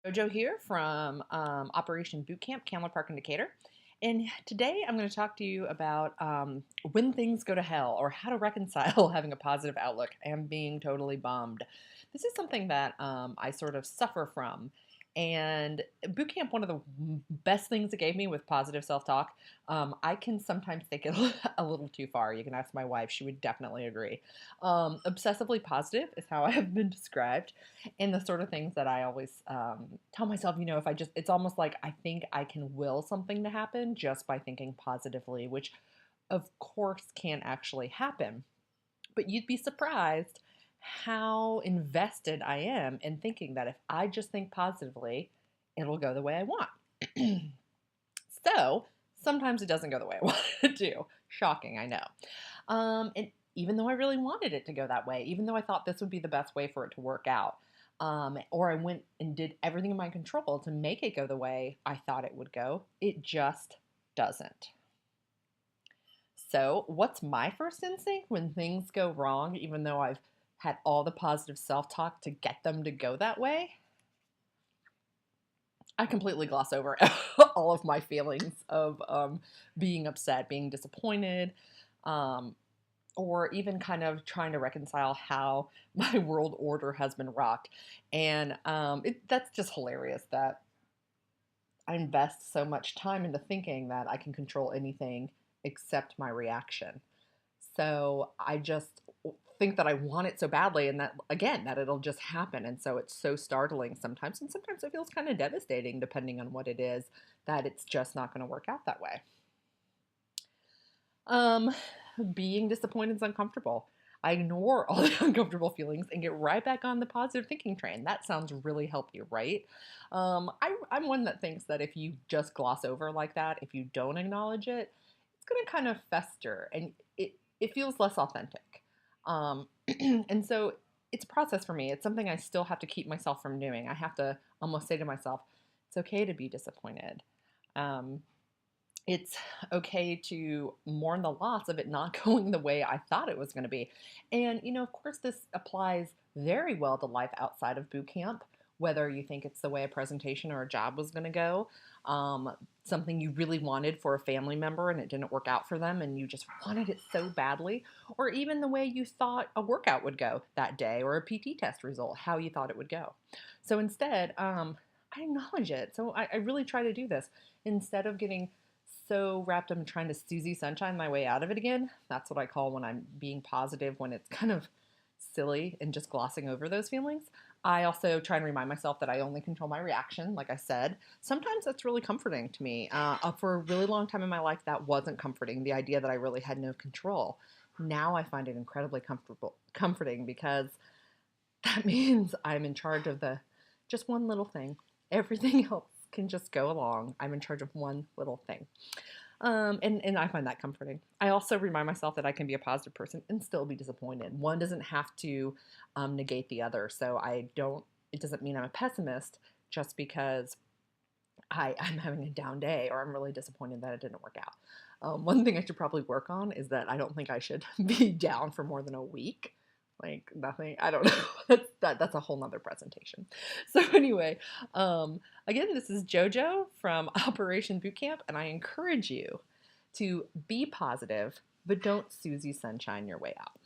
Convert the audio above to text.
Jojo here from Operation Boot Camp, Candler Park in Decatur. And today I'm going to talk to you about when things go to hell or how to reconcile having a positive outlook and being totally bummed. This is something that I sort of suffer from. And boot camp, one of the best things it gave me with positive self talk, I can sometimes take it a little too far. You can ask my wife, she would definitely agree. Obsessively positive is how I have been described, and the sort of things that I always tell myself, if I just, it's almost like I think I can will something to happen just by thinking positively, which of course can actually happen. But you'd be surprised how invested I am in thinking that if I just think positively, it'll go the way I want. So sometimes it doesn't go the way I want it to. Shocking, I know. And even though I really wanted it to go that way, even though I thought this would be the best way for it to work out, or I went and did everything in my control to make it go the way I thought it would go, it just doesn't. So, what's my first instinct when things go wrong, even though I've had all the positive self talk to get them to go that way? I completely gloss over all of my feelings of being upset, being disappointed, um, or even kind of trying to reconcile how my world order has been rocked. And that's just hilarious that I invest so much time into thinking that I can control anything except my reaction. So I just think that I want it so badly, and that, again, that it'll just happen. And so it's so startling sometimes. And sometimes it feels kind of devastating, depending on what it is, that it's just not going to work out that way. Um, Being disappointed is uncomfortable. I ignore all the uncomfortable feelings and get right back on the positive thinking train. That sounds really healthy, right? I'm one that thinks that if you just gloss over like that, if you don't acknowledge it, it's going to kind of fester and it feels less authentic. And so it's a process for me. It's something I still have to keep myself from doing. I have to almost say to myself, it's okay to be disappointed. Um, it's okay to mourn the loss of it not going the way I thought it was going to be. And, of course, this applies very well to life outside of boot camp, whether you think it's the way a presentation or a job was going to go, something you really wanted for a family member and it didn't work out for them and you just wanted it so badly, or even the way you thought a workout would go that day or a PT test result, how you thought it would go. So instead, I acknowledge it. So I really try to do this instead of getting so wrapped up in trying to Susie Sunshine my way out of it again. That's what I call when I'm being positive, when it's kind of silly and just glossing over those feelings. I also try and remind myself that I only control my reaction, like I said. Sometimes that's really comforting to me. For a really long time in my life, that wasn't comforting, the idea that I really had no control. Now I find it incredibly comforting because that means I'm in charge of the just one little thing. Everything else can just go along. I'm in charge of one little thing. And I find that comforting. I also remind myself that I can be a positive person and still be disappointed. One doesn't have to negate the other. So it doesn't mean I'm a pessimist just because I'm having a down day or I'm really disappointed that it didn't work out. One thing I should probably work on is that I don't think I should be down for more than a week. Like nothing, I don't know. That's a whole nother presentation. So anyway, again, this is JoJo from Operation Boot Camp, and I encourage you to be positive, but don't Susie Sunshine your way out.